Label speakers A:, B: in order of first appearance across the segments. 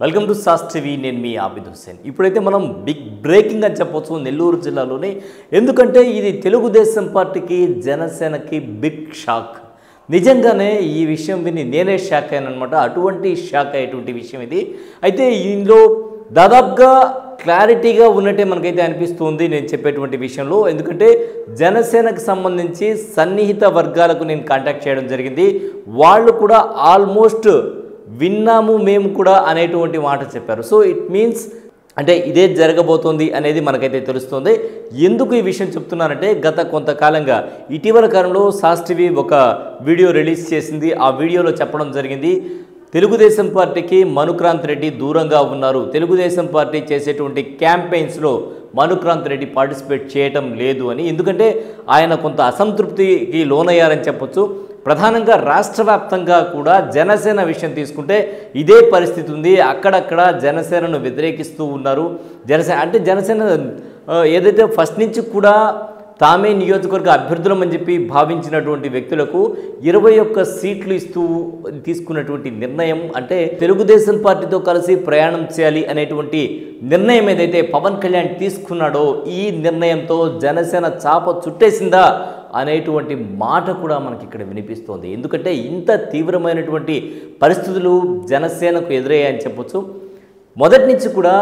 A: Welcome to sauce TV. నేను మీ ఆబిద్ హుసేన్. ఇప్పుడైతే మనం బిగ్ బ్రేకింగ్ అని చెప్పొచ్చు నెల్లూరు జిల్లాలోనే. ఎందుకంటే ఇది తెలుగుదేశం పార్టీకి జనసేనకి బిగ్ షాక్. నిజంగానే ఈ విషయం విని నేనే షాక్ అయ్యానమాట. అటువంటి షాక్ అయ్యేటువంటి విషయం ఇది. అయితే ఇందులో దాదాపుగా క్లారిటీగా ఉన్నట్టే మనకైతే అనిపిస్తుంది నేను చెప్పేటువంటి విషయంలో. ఎందుకంటే జనసేనకు సంబంధించి సన్నిహిత వర్గాలకు నేను కాంటాక్ట్ చేయడం జరిగింది. వాళ్ళు కూడా ఆల్మోస్ట్ విన్నాము మేము కూడా అనేటువంటి మాట చెప్పారు. సో ఇట్ మీన్స్ అంటే ఇదే జరగబోతోంది అనేది మనకైతే తెలుస్తుంది. ఎందుకు ఈ విషయం చెప్తున్నానంటే గత కొంతకాలంగా ఇటీవల కాలంలో సాస్ టీవీ ఒక వీడియో రిలీజ్ చేసింది. ఆ వీడియోలో చెప్పడం జరిగింది, తెలుగుదేశం పార్టీకి మనుక్రాంత్ రెడ్డి దూరంగా ఉన్నారు, తెలుగుదేశం పార్టీ చేసేటువంటి క్యాంపెయిన్స్లో మనుక్రాంత్ రెడ్డి పార్టిసిపేట్ చేయటం లేదు అని. ఎందుకంటే ఆయన కొంత అసంతృప్తికి లోనయ్యారని చెప్పొచ్చు. ప్రధానంగా రాష్ట్ర వ్యాప్తంగా కూడా జనసేన విషయం తీసుకుంటే ఇదే పరిస్థితి ఉంది. అక్కడక్కడ జనసేనను వ్యతిరేకిస్తూ ఉన్నారు. జనసేన ఏదైతే ఫస్ట్ నుంచి కూడా తామే నియోజకవర్గ అభ్యర్థులమని చెప్పి భావించినటువంటి వ్యక్తులకు 21 సీట్లు ఇస్తూ తీసుకున్నటువంటి నిర్ణయం, అంటే తెలుగుదేశం పార్టీతో కలిసి ప్రయాణం చేయాలి అనేటువంటి నిర్ణయం ఏదైతే పవన్ కళ్యాణ్ తీసుకున్నాడో ఈ నిర్ణయంతో జనసేన చాప చుట్టేసిందా అనేటువంటి మాట కూడా మనకి ఇక్కడ వినిపిస్తోంది. ఎందుకంటే ఇంత తీవ్రమైనటువంటి పరిస్థితులు జనసేనకు ఎదురయ్యాయని చెప్పొచ్చు. మొదటి నుంచి కూడా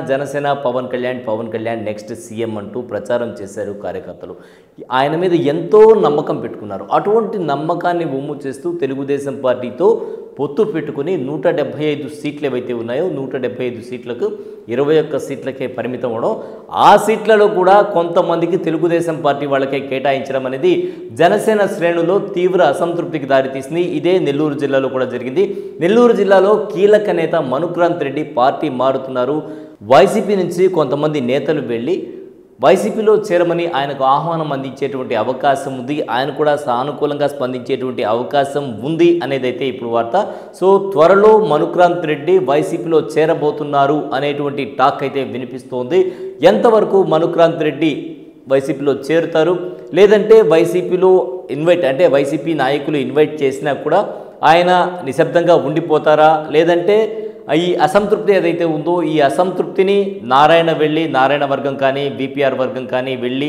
A: జనసేన పవన్ కళ్యాణ్ నెక్స్ట్ సీఎం అంటూ ప్రచారం చేశారు కార్యకర్తలు. ఆయన మీద ఎంతో నమ్మకం పెట్టుకున్నారు. అటువంటి నమ్మకాన్ని ఒమ్ము చేస్తూ తెలుగుదేశం పార్టీతో పొత్తు పెట్టుకుని 175 సీట్లు ఏవైతే ఉన్నాయో 175 సీట్లకు 21 సీట్లకే పరిమితం అవడం, ఆ సీట్లలో కూడా కొంతమందికి తెలుగుదేశం పార్టీ వాళ్ళకే కేటాయించడం అనేది జనసేన శ్రేణుల్లో తీవ్ర అసంతృప్తికి దారితీసింది. ఇదే నెల్లూరు జిల్లాలో కూడా జరిగింది. నెల్లూరు జిల్లాలో కీలక నేత మనుక్రాంత్ రెడ్డి పార్టీ మారుతున్నారు. వైసీపీ నుంచి కొంతమంది నేతలు వెళ్ళి వైసీపీలో చేరమని ఆయనకు ఆహ్వానం అందించేటువంటి అవకాశం ఉంది. ఆయన కూడా సానుకూలంగా స్పందించేటువంటి అవకాశం ఉంది అనేదైతే ఇప్పుడు వార్త. సో త్వరలో మనుక్రాంత్ రెడ్డి వైసీపీలో చేరబోతున్నారు అనేటువంటి టాక్ అయితే వినిపిస్తోంది. ఎంతవరకు మనుక్రాంత్ రెడ్డి వైసీపీలో చేరుతారు, లేదంటే వైసీపీలో వైసీపీ నాయకులు ఇన్వైట్ చేసినా కూడా ఆయన నిశ్శబ్దంగా ఉండిపోతారా, లేదంటే ఈ అసంతృప్తి ఏదైతే ఉందో ఈ అసంతృప్తిని నారాయణ వర్గం కానీ బీపీఆర్ వర్గం కానీ వెళ్ళి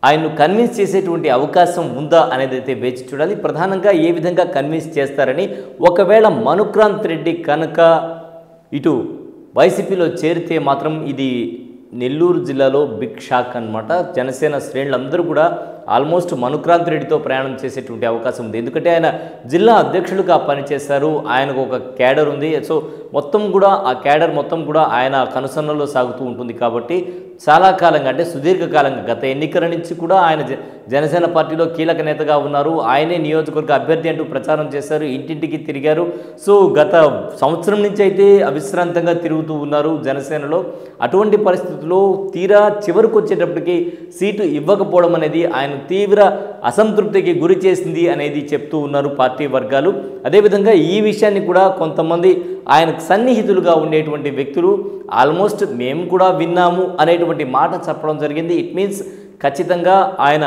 A: ఆయన్ను కన్విన్స్ చేసేటువంటి అవకాశం ఉందా అనేది అయితే వేచి చూడాలి. ప్రధానంగా ఏ విధంగా కన్విన్స్ చేస్తారని. ఒకవేళ మనుక్రాంత్ రెడ్డి కనుక ఇటు వైసీపీలో చేరితే మాత్రం ఇది నెల్లూరు జిల్లాలో బిగ్ షాక్ అన్నమాట. జనసేన శ్రేణులందరూ కూడా ఆల్మోస్ట్ మనుక్రాంత్ రెడ్డితో ప్రయాణం చేసేటువంటి అవకాశం ఉంది. ఎందుకంటే ఆయన జిల్లా అధ్యక్షులుగా పనిచేశారు, ఆయనకు ఒక క్యాడర్ ఉంది. సో మొత్తం కూడా ఆ క్యాడర్ మొత్తం కూడా ఆయన కనుసన్నల్లో సాగుతూ ఉంటుంది. కాబట్టి చాలా కాలంగా, అంటే సుదీర్ఘకాలంగా గత ఎన్నికల నుంచి కూడా ఆయన జనసేన పార్టీలో కీలక నేతగా ఉన్నారు. ఆయనే నియోజకవర్గ అభ్యర్థి అంటూ ప్రచారం చేశారు, ఇంటింటికి తిరిగారు. సో గత సంవత్సరం నుంచి అయితే అవిశ్రాంతంగా తిరుగుతూ ఉన్నారు జనసేనలో. అటువంటి పరిస్థితుల్లో తీరా చివరికి వచ్చేటప్పటికి సీటు ఇవ్వకపోవడం అనేది ఆయన తీవ్ర అసంతృప్తికి గురి చేసింది అనేది చెప్తూ ఉన్నారు పార్టీ వర్గాలు. అదేవిధంగా ఈ విషయాన్ని కూడా కొంతమంది ఆయనకు సన్నిహితులుగా ఉండేటువంటి వ్యక్తులు ఆల్మోస్ట్ మేము కూడా విన్నాము అనేటువంటి మాట చెప్పడం జరిగింది. ఇట్ మీన్స్ ఖచ్చితంగా ఆయన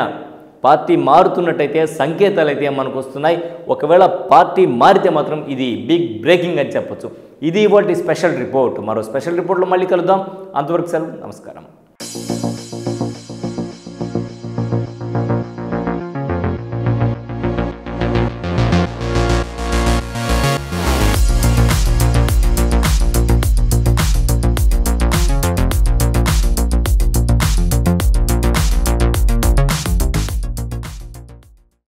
A: పార్టీ మారుతున్నట్టయితే సంకేతాలు అయితే మనకు వస్తున్నాయి. ఒకవేళ పార్టీ మారితే మాత్రం ఇది బిగ్ బ్రేకింగ్ అని చెప్పొచ్చు. ఇది ఇవాల్టి స్పెషల్ రిపోర్ట్. మరో స్పెషల్ రిపోర్ట్లో మళ్ళీ కలుద్దాం. అంతవరకు సెలవు, నమస్కారం.